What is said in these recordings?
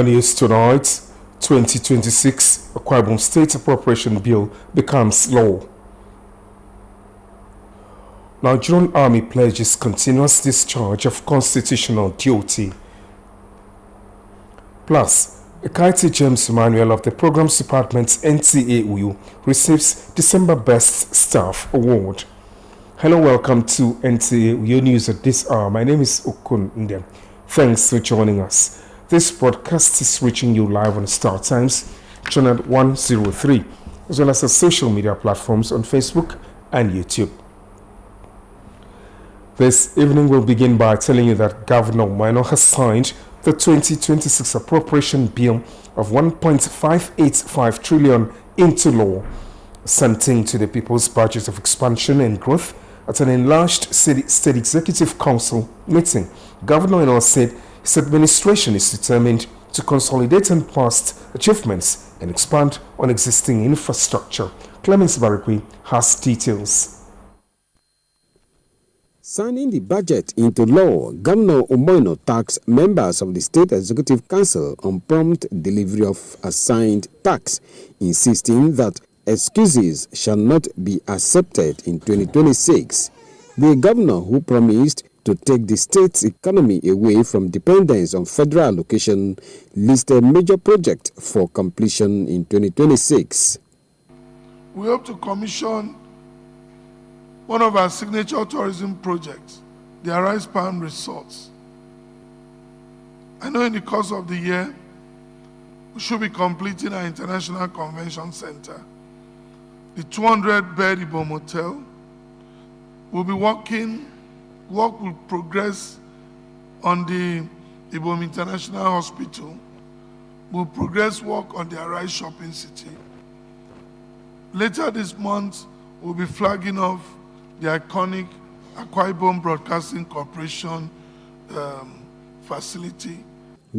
Media news tonight. 2026 Akwa Ibom State Appropriation Bill becomes law. Nigerian Army pledges continuous discharge of constitutional duty. Plus, Ekaete James Emmanuel of the Programs Department NTA Uyo receives December Best Staff Award. Hello, welcome to NTA Uyo News at this hour. My name is Okun Ndem. Thanks for joining us. This broadcast is reaching you live on Star Times, channel 103, as well as the social media platforms on Facebook and YouTube. This evening we'll begin by telling you that Governor Minor has signed the 2026 appropriation bill of 1.585 trillion into law, assenting to the People's Budget of Expansion and Growth at an enlarged State Executive Council meeting. Governor Minor said his administration is determined to consolidate on past achievements and expand on existing infrastructure. Clemens Barikwi has details. Signing the budget into law, Governor Umoino taxed members of the State Executive Council on prompt delivery of assigned tax, insisting that excuses shall not be accepted in 2026. The governor, who promised to take the state's economy away from dependence on federal allocation, listed major projects for completion in 2026. We hope to commission one of our signature tourism projects, the Arise Palm Resorts. I know in the course of the year, we should be completing our International Convention Center, the 200-bed Ibom Hotel. Work will progress on the Ibom International Hospital. We'll progress work on the Arise Shopping City. Later this month, we'll be flagging off the iconic Akwa Ibom Broadcasting Corporation facility.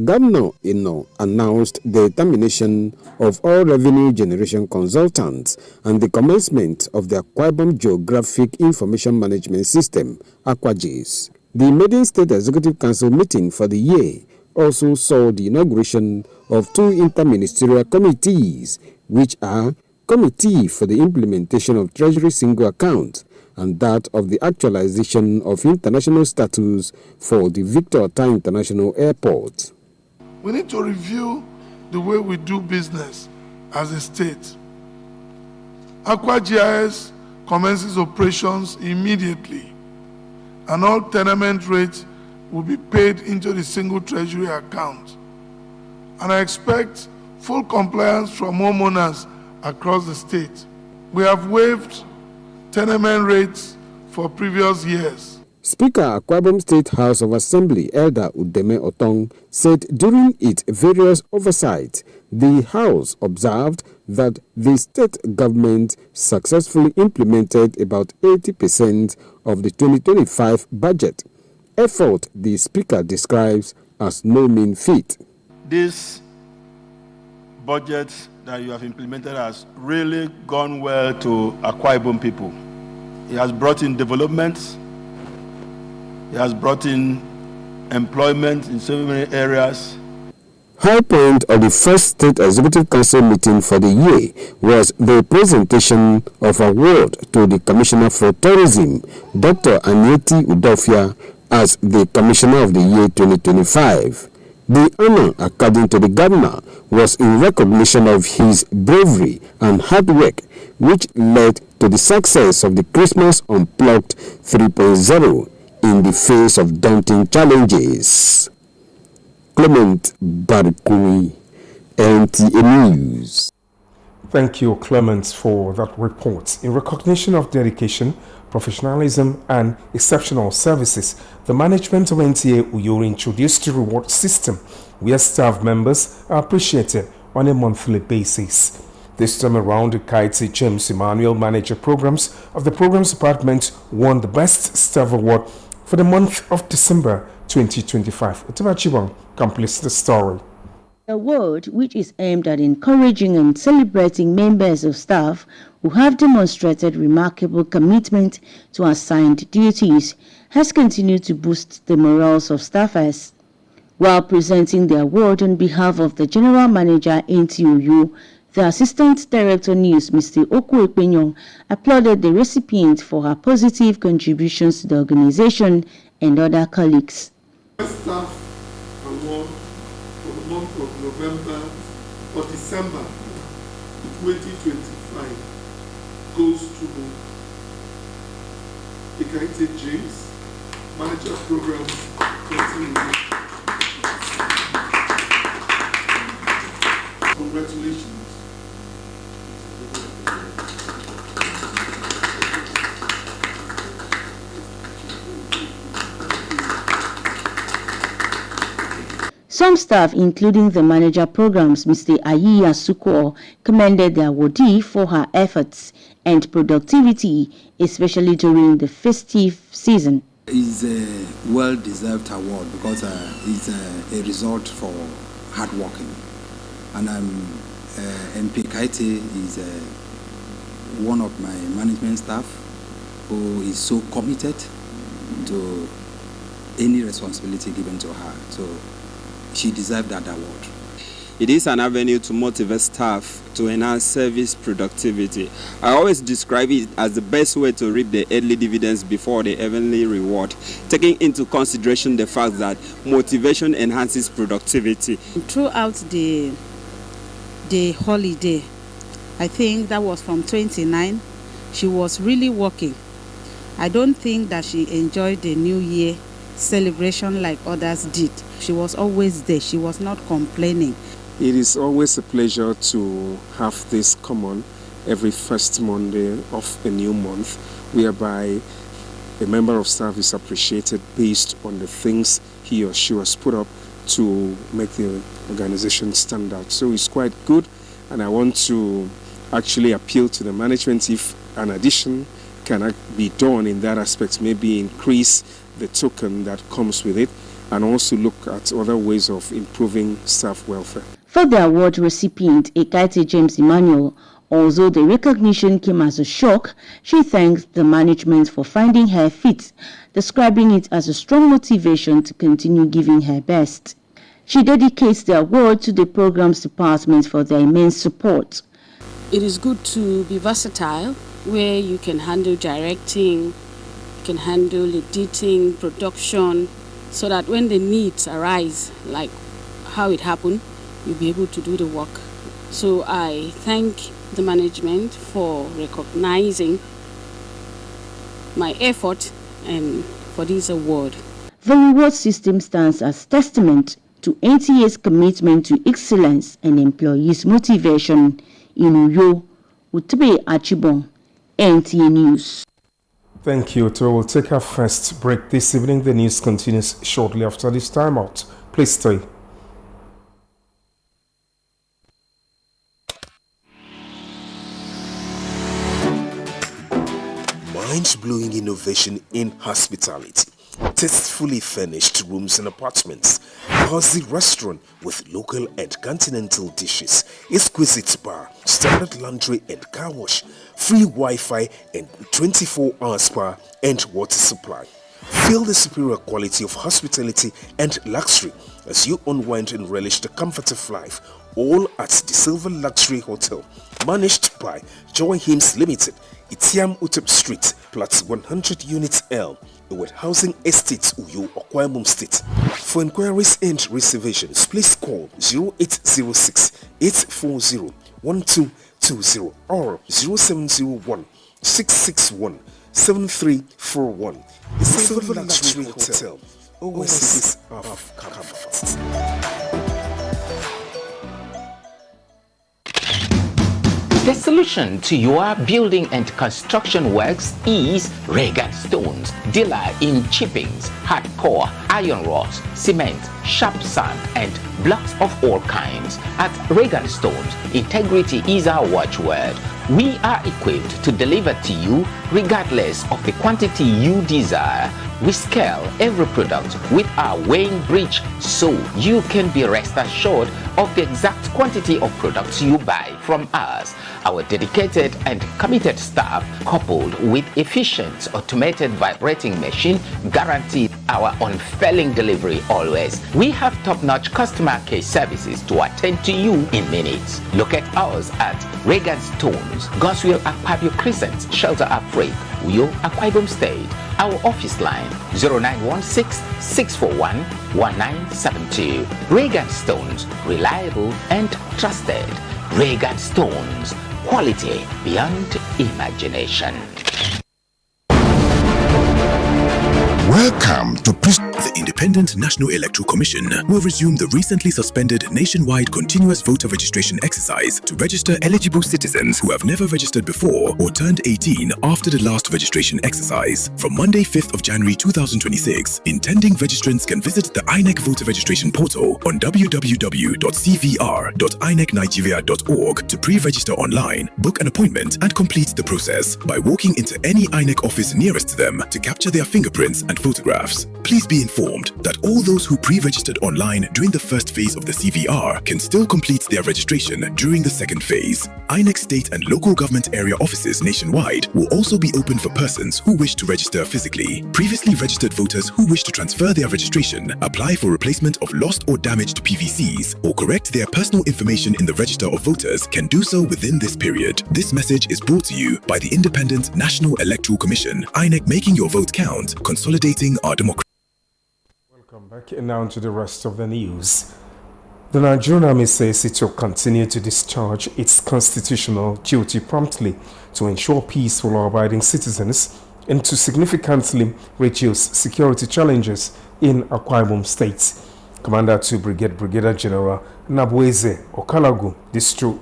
Governor Ino announced the termination of all revenue generation consultants and the commencement of the Akwa Ibom Geographic Information Management System, AKWAGIS. The maiden State Executive Council meeting for the year also saw the inauguration of two interministerial committees, which are Committee for the Implementation of Treasury Single Account and that of the actualization of international status for the Victor Ota International Airport. We need to review the way we do business as a state. AKWAGIS commences operations immediately, and all tenement rates will be paid into the single treasury account. And I expect full compliance from homeowners across the state. We have waived tenement rates for previous years. Speaker Akwa Ibom State House of Assembly Elder Udeme Otong said during its various oversight, the House observed that the state government successfully implemented about 80% of the 2025 budget, effort the Speaker describes as no mean feat. This budget that you have implemented has really gone well to Akwa Ibom people. It has brought in development. It has brought in employment in so many areas. High point of the first State Executive Council meeting for the year was the presentation of award to the Commissioner for Tourism, Dr. Anieti Udofia, as the Commissioner of the Year 2025. The honor, according to the governor, was in recognition of his bravery and hard work, which led to the success of the Christmas Unplugged 3.0 in the face of daunting challenges. Clement Barikui, NTA News. Thank you, Clement, for that report. In recognition of dedication, professionalism, and exceptional services, the management of NTA Uyo introduced a reward system where staff members are appreciated on a monthly basis. This time around, Ekaete James Emmanuel, Manager Programs of the Programs Department, won the Best Staff Award for the month of December 2025. Otabachibong completes the story. The award, which is aimed at encouraging and celebrating members of staff who have demonstrated remarkable commitment to assigned duties, has continued to boost the morals of staffers. While presenting the award on behalf of the General Manager NTOU, the Assistant Director News, Mr. Oku Ekpenyong, applauded the recipient for her positive contributions to the organization and other colleagues. Staff award for the month of November or December 2025 goes to Ekaite James, Manager Programs. Congratulations. Some staff, including the Manager Programs, Mr. Ayi Asuko, commended the awardee for her efforts and productivity, especially during the festive season. It's a well-deserved award because it's a result for hard working. And MP Kaite is one of my management staff who is so committed to any responsibility given to her. So she deserved that award. It is an avenue to motivate staff to enhance service productivity. I always describe it as the best way to reap the early dividends before the heavenly reward, taking into consideration the fact that motivation enhances productivity. Throughout the holiday, I think that was from 29, she was really working. I don't think that she enjoyed the New Year celebration like others did. She was always there. She was not complaining. It is always a pleasure to have this common every first Monday of a new month, whereby a member of staff is appreciated based on the things he or she has put up to make the organization stand out. So it's quite good, and I want to actually appeal to the management if an addition can be done in that aspect, maybe increase the token that comes with it, and also look at other ways of improving staff welfare. For the award recipient, Ekaite James Emmanuel, although the recognition came as a shock, she thanked the management for finding her fit, describing it as a strong motivation to continue giving her best. She dedicates the award to the programs department for their immense support. It is good to be versatile, where you can handle directing, you can handle editing, production, so that when the needs arise, like how it happened, you'll be able to do the work. So I thank the management for recognizing my effort and for this award. The reward system stands as testament to NTA's commitment to excellence and employees' motivation. In Uyo, Utebe Achibong, NTA News. Thank you. We'll take our first break this evening. The news continues shortly after this time out. Please stay. Mind-blowing innovation in hospitality. Tastefully furnished rooms and apartments, cozy restaurant with local and continental dishes, exquisite bar, standard laundry and car wash, free Wi-Fi and 24-hour spa and water supply. Feel the superior quality of hospitality and luxury as you unwind and relish the comfort of life, all at the Silver Luxury Hotel, managed by Joy Hymns Limited, Itiam Utep Street, Plot 100 Units L, with Housing Estates, Uyo, Akwa Ibom State. For inquiries and reservations, please call 0806 840 1220 or 0701 661 7341. The Silver Luxury Hotel, oasis of comfort. The solution to your building and construction works is Regan Stones, dealer in chippings, hardcore, iron rods, cement, sharp sand, and blocks of all kinds. At Regan Stones, integrity is our watchword. We are equipped to deliver to you regardless of the quantity you desire. We scale every product with our weighing bridge so you can be rest assured of the exact quantity of products you buy from us. Our dedicated and committed staff, coupled with efficient automated vibrating machine, guaranteed our unfailing delivery always. We have top-notch customer care services to attend to you in minutes. Locate us at Reagan Stones, Goswell Akpabio Crescent, Shelter Afraid, Uyo, Akwa Ibom State. Our office line 0916-641-1972. Reagan Stones, reliable and trusted. Reagan Stones, quality beyond imagination. Welcome to the Independent National Electoral Commission will resume the recently suspended nationwide continuous voter registration exercise to register eligible citizens who have never registered before or turned 18 after the last registration exercise. From Monday, 5th of January 2026, intending registrants can visit the INEC voter registration portal on www.cvr.inecnigeria.org to pre-register online, book an appointment, and complete the process by walking into any INEC office nearest to them to capture their fingerprints and photographs. Please be informed that all those who pre-registered online during the first phase of the CVR can still complete their registration during the second phase. INEC state and local government area offices nationwide will also be open for persons who wish to register physically. Previously registered voters who wish to transfer their registration, apply for replacement of lost or damaged PVCs, or correct their personal information in the register of voters can do so within this period. This message is brought to you by the Independent National Electoral Commission. INEC, making your vote count, consolidating our democracy. Welcome back, and now to the rest of the news. The Nigerian Army says it will continue to discharge its constitutional duty promptly to ensure peace for law-abiding citizens and to significantly reduce security challenges in Akwa Ibom State. Commander 2 Brigade Brigadier General Nabweze Okalagu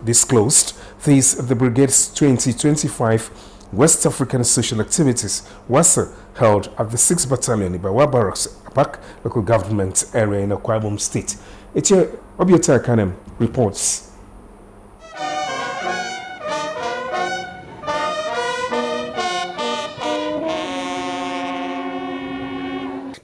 disclosed this at the brigade's 2025 West African Social Activities WASA held at the 6th Battalion Ibawa Barracks, Apak local government area in Akwa Ibom State. Etia Obiota Kanem reports.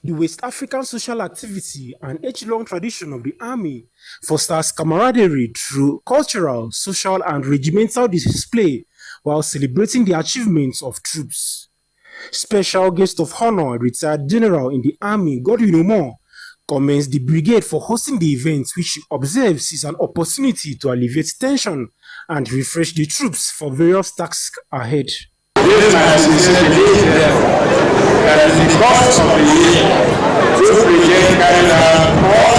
The West African social activity, an age-long tradition of the Army, fosters camaraderie through cultural, social, and regimental display while celebrating the achievements of troops. Special guest of honor, retired general in the Army, Godwin Omo, commends the brigade for hosting the event, which he observes is an opportunity to alleviate tension and refresh the troops for various tasks ahead. This is my sincere belief, therefore, that in the course of the year, this brigade carried out all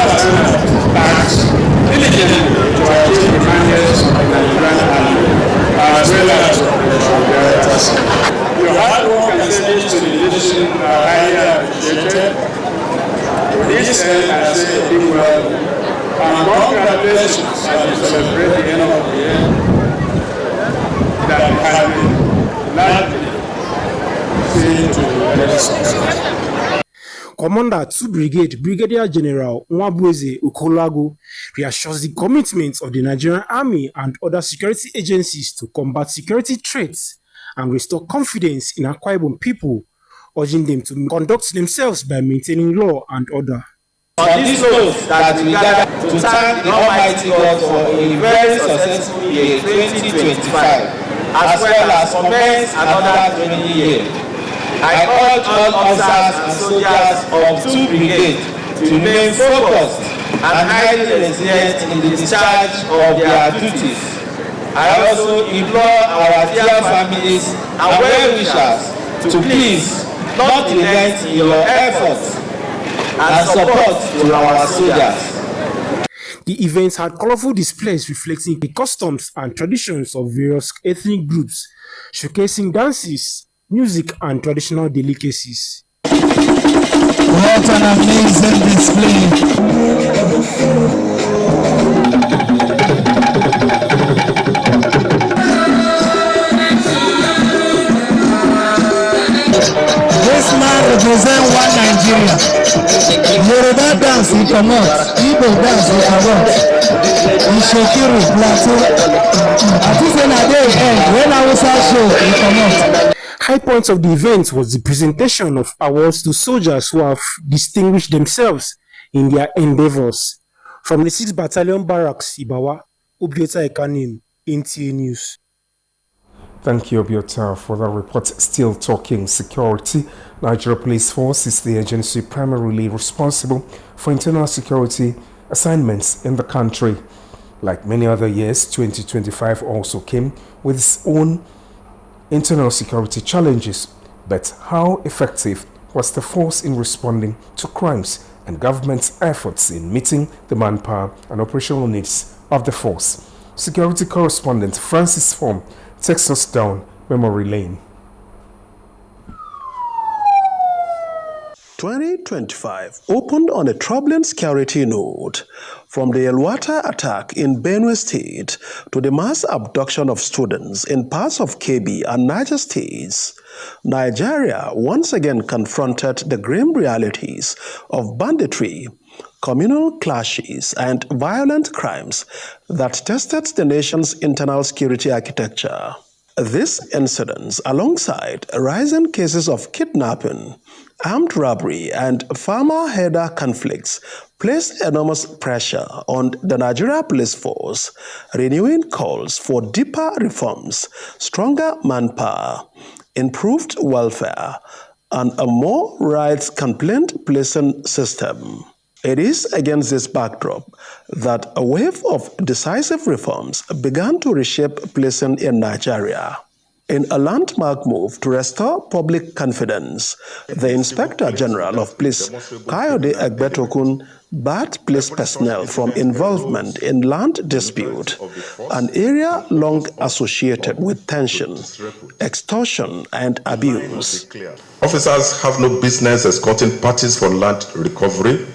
tasks diligently to achieve the mandates of the Nigerian Army, as well as of the others. Your hard work and service to the nation are highly appreciated. To this end, I say a big welcome and congratulations as we celebrate the end of the year that has been largely seen to the success. Commander 2 Brigade Brigadier General Nwabueze Okalagu reassures the commitment of the Nigerian Army and other security agencies to combat security threats and restore confidence in Akwa Ibom people, urging them to conduct themselves by maintaining law and order. On this note, that we gather to thank the Almighty God for a very successful year 2025, as well as commence another 20 years. I urge all officers and soldiers of 2 brigades to remain focused and highly resilient in the discharge of their duties. I also implore our dear families and well-wishers to please not relent in your efforts and support to our soldiers. The event had colorful displays reflecting the customs and traditions of various ethnic groups, showcasing dances, music, and traditional delicacies. What an amazing display! This man represents one Nigeria. Yoruba dance, he cannot. Igbo dance, he cannot. Ishokiru, Plateau. At this end, at the end, when I was show, he cannot. High points of the event was the presentation of awards to soldiers who have distinguished themselves in their endeavors. From the 6th Battalion Barracks, Ibawa, Obiota Ekanim, NTA News. Thank you, Obiota, for that report. Still talking security, Nigeria Police Force is the agency primarily responsible for internal security assignments in the country. Like many other years, 2025 also came with its own internal security challenges. But how effective was the force in responding to crimes and government's efforts in meeting the manpower and operational needs of the force? Security correspondent Francis Form takes us down memory lane. 2025 opened on a troubling security note. From the Yelwata attack in Benue State to the mass abduction of students in parts of Kebbi and Niger states, Nigeria once again confronted the grim realities of banditry, communal clashes, and violent crimes that tested the nation's internal security architecture. These incidents, alongside rising cases of kidnapping, armed robbery, and farmer-herder conflicts, placed enormous pressure on the Nigeria Police Force, renewing calls for deeper reforms, stronger manpower, improved welfare, and a more rights complaint-placing system. It is against this backdrop that a wave of decisive reforms began to reshape policing in Nigeria. In a landmark move to restore public confidence, the Inspector General of Police, Kayode Egbetokun, barred police personnel from involvement in land dispute, an area long associated with tension, extortion, and abuse. Officers have no business escorting parties for land recovery.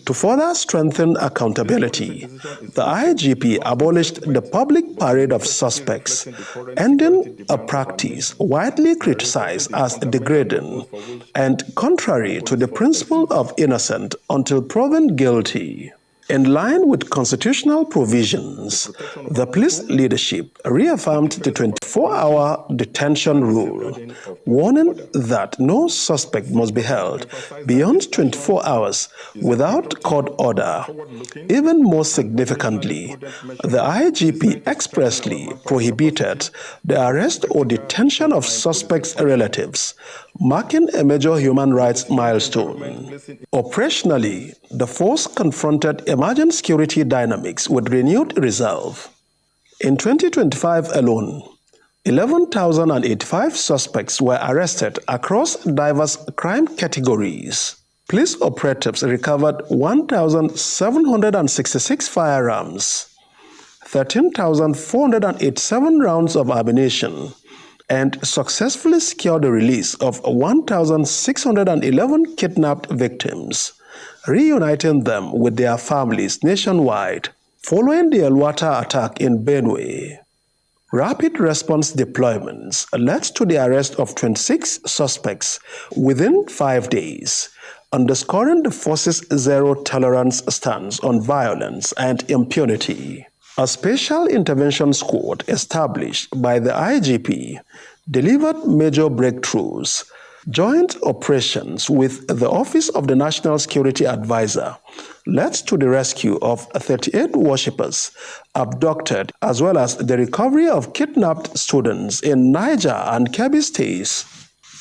To further strengthen accountability, the IGP abolished the public parade of suspects, ending a practice widely criticized as degrading and contrary to the principle of innocent until proven guilty. In line with constitutional provisions, the police leadership reaffirmed the 24-hour detention rule, warning that no suspect must be held beyond 24 hours without court order. Even more significantly, the IGP expressly prohibited the arrest or detention of suspects' relatives, marking a major human rights milestone. Operationally, the force confronted emerging security dynamics with renewed resolve. In 2025 alone, 11,085 suspects were arrested across diverse crime categories. Police operatives recovered 1,766 firearms, 13,487 rounds of ammunition, and successfully secured the release of 1,611 kidnapped victims, reuniting them with their families nationwide following the Yelwata attack in Benue. Rapid response deployments led to the arrest of 26 suspects within 5 days, underscoring the force's zero-tolerance stance on violence and impunity. A special intervention squad established by the IGP delivered major breakthroughs. Joint operations with the Office of the National Security Advisor led to the rescue of 38 worshippers abducted, as well as the recovery of kidnapped students in Niger and Kebbi states.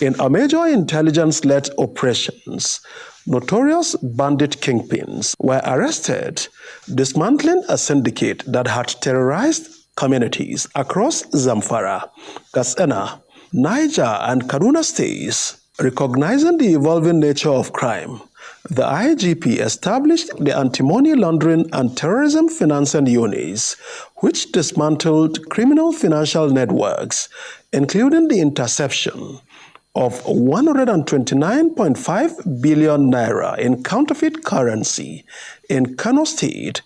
In a major intelligence-led operations, notorious bandit kingpins were arrested, dismantling a syndicate that had terrorized communities across Zamfara, Katsina, Niger, and Kaduna states. Recognizing the evolving nature of crime, the IGP established the Anti-Money Laundering and Terrorism Financing Units, which dismantled criminal financial networks, including the interception of 129.5 billion naira in counterfeit currency in Kano State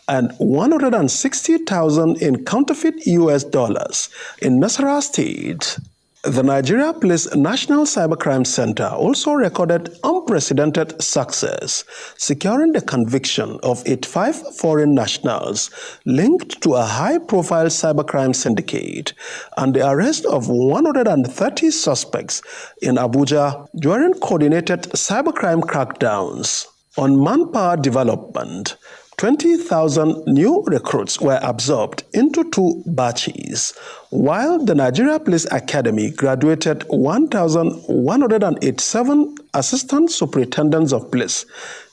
and 160,000 in counterfeit US dollars in Nasarawa State. The Nigeria Police National Cybercrime Center also recorded unprecedented success, securing the conviction of 85 foreign nationals linked to a high-profile cybercrime syndicate and the arrest of 130 suspects in Abuja during coordinated cybercrime crackdowns. On manpower development, 20,000 new recruits were absorbed into 2 batches, while the Nigeria Police Academy graduated 1,187 assistant superintendents of police,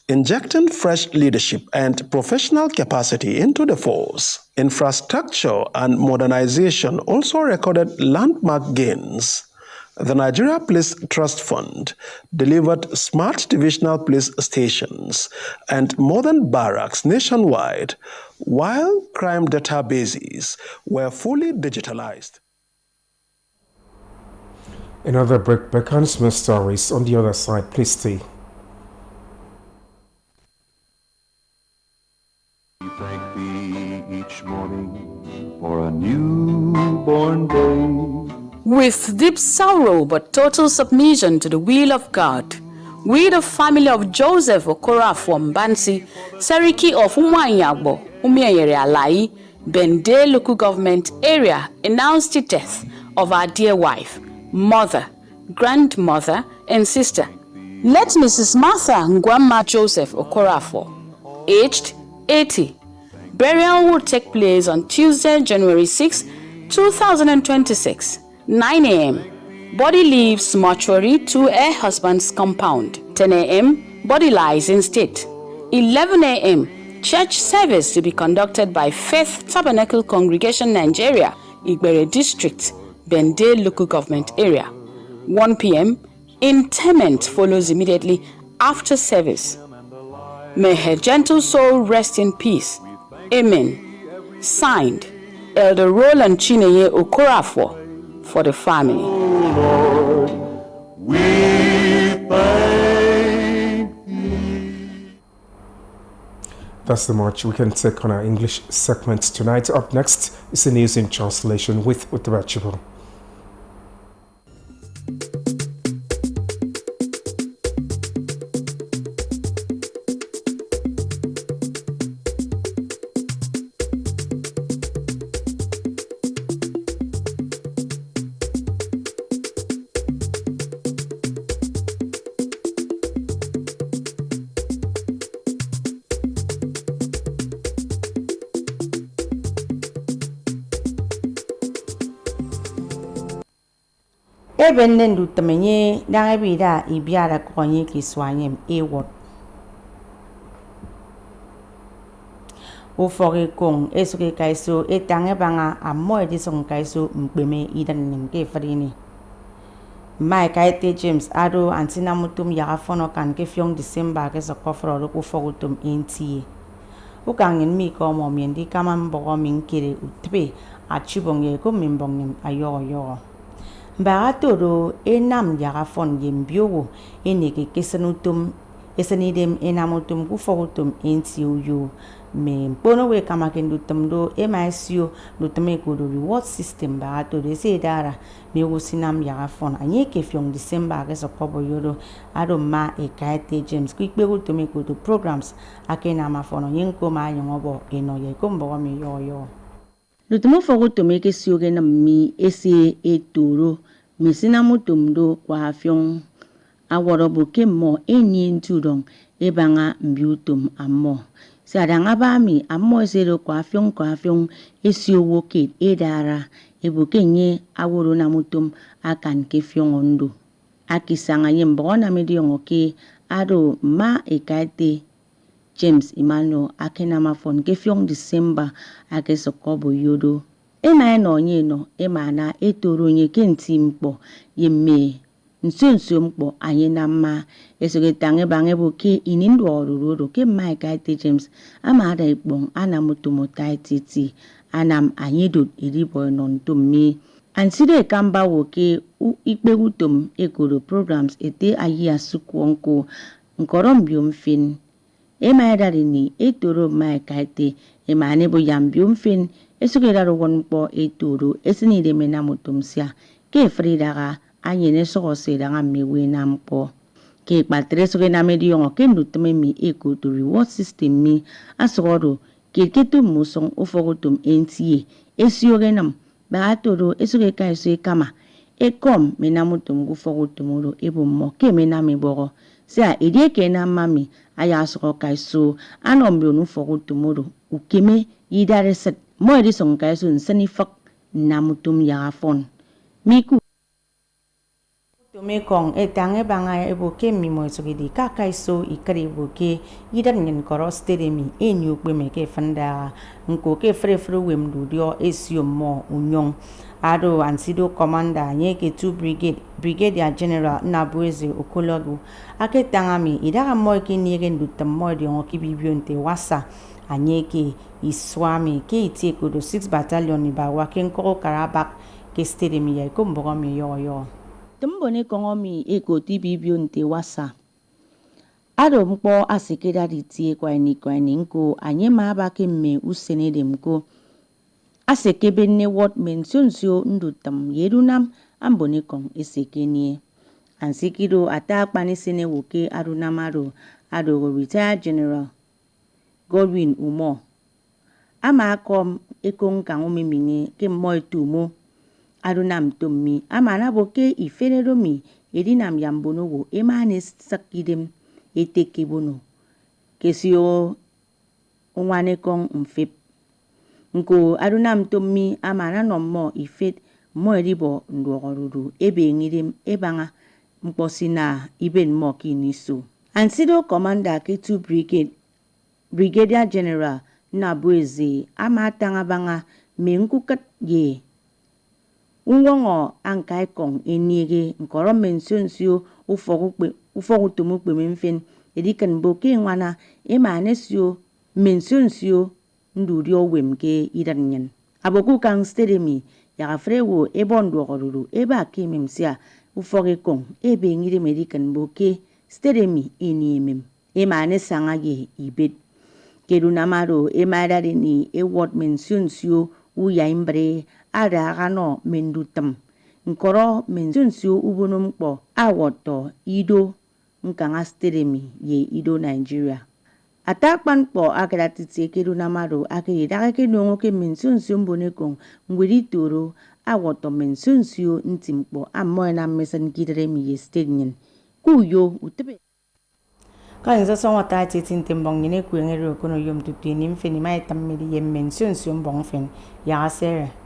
injecting fresh leadership and professional capacity into the force. Infrastructure and modernization also recorded landmark gains. The Nigeria Police Trust Fund delivered smart divisional police stations and modern barracks nationwide, while crime databases were fully digitalized. Another break back on more stories on the other side. Please stay. We thank thee each morning for a newborn day. With deep sorrow but total submission to the will of God, we, the family of Joseph Okorafor Mbansi, Seriki of Umwanyagbo, Umieyere Alai, Bende local government area, announced the death of our dear wife, mother, grandmother, and sister. Let Mrs. Martha Ngwama Joseph Okorafor, aged 80. Burial will take place on Tuesday, January 6, 2026. 9 a.m. Body leaves mortuary to her husband's compound. 10 a.m. Body lies in state. 11 a.m. Church service to be conducted by Faith Tabernacle Congregation Nigeria, Igbere District, Bende Local Government Area. 1 p.m. Interment follows immediately after service. May her gentle soul rest in peace. Amen. Signed, Elder Roland Chineye Okorafor, for the family. Oh Lord, we thank thee. That's the much we can take on our English segment tonight. Up next is the news in translation with Utabachibo. Ebenen du temenye na ebida ibiara konye kiswanyem ewot. Ufore kong esuke kaiso etange banga amo edison kaiso mpeme idan nimke frini. Mai kaite James ado antina mutum ya fono kan ke fiong December ke sokofro ro ku fogutum inti. Ukangin mi ko mo miendi kama mbogo minkire utbe achibonge ko mimbongem ayo. Baratoro enam yarafon yembiowo eneke kesenutum esenidem enamutum kufogutum entiuyu me mpono we kamakendutum do emasio lutame kudo reward system baratoro esedara me wosinam yarafon anyeke fiong December ke sokobo yodo adoma ekaite James kwikbegutume kudo programs akenama fono yenko ma yongobo enoye kombo me yoyo lutumo fogutume ke sioge na mi ese etoro mesina mutumdo kwa fiong aworobo kemo enyi ntudong ebanga mbiutum ammo sadanga bami ammo zero kwa fiong esiowo ke edara ebukenye aworo na mutum akan ke fiong ondo akisanga yembo na medion oke ado ma ekate James Emmanuel akenama fon ke fiong December ake sokobo yodo ema no nye no ema na etoro nye kenti mkpo yemme nso mkpo anye na mma esoge tange bange boke inindu oruro ke mai kaite James ama ada ikpong ana mutumo taititi anam anyedo iribo non tummi anside kamba woke ikpegutum ekoro programs ete ayi asukwonko nkorombiom fin ema edari ni etoro mai kaite ema nebo yambiom fin esugera wonpo etoro esinide mena mutumsia ke fridaga anyene sogosera ngamewe nampo ke patreso ke na medion ke ndutme mi eko to reward system mi asoro ke ketu musong ofogotum entie esiogenam baatoro esuge kaise kama ekom mena mutum gufogotumuro ebummo ke mena meboro sia edieke na mami aya so kaiso anombe no fogo tomorrow ukeme yidare set mo edi son kaiso nsani fak namutum ya fon miku Tome kong etange banga eboke mi mo sogidi kakaiso ikari boke yidan ngin koro stedemi enyu kpemeke fanda nko ke frefre wemdu dio esio mo unyong ado ansido commander nyeke 2 brigadier general Nabueze Okologu aketangami idaga mo ke niegen dutam mo dio kibibionte wasa anyeke iswami ke iteko do 6 battalion ni ba waken ko Karabak ke stedemi ya kombogo mi yo Tumbone kongomi eko tibibio nte wasa. Ado mpo asekeda ditie kwa ni nko anyema abake mme usene demko. Asekebe ne word mensionsio ndutam yedunam ambone kong esekenie. Ansikido atakpani sene woke adunamaro ado retired general Godwin Umo. Ama akom ekong kangomi minge ke moi tumo. Adunam tommi amana boke ifereromi edinam yambono wo emane sakidem etekibono kesio onwane kong mfep nko adunam tommi amana nommo ifet mo edibo ndwogorudu ebe ngidem ebanga mposina iben mo kiniso ansido commander K2 brigadier general Nabueze amatanga banga menkukat ye Ungongo ankai kong eniege nkoro mensionsio ufogu tumukpe memfen edikan boke ngwana emanesio mensionsio ndurio wemke idanyen aboku kang stedemi yaga frewo ebondo goruru eba kimemsia ufoge kong ebe ngire medikan boke stedemi eniemem emanesanga ye ibet kedunamaro emadari ni eward mensionsio uyaimbre ada gano mendutam nkoro mensionsio ubonompo awoto ido nkanga stedemi ye ido Nigeria atakpan po akratiti kedunamaro akida ke nongo ke mensionsio mbonekong ngwiri toro awoto mensionsio ntimpo amoena mesan kidremi ye stednyen kuyo utebe Kan sa wata titin timbong yine kuengero kono yom tutini mfeni mai tammedi yem mensionsio mbong fen ya sere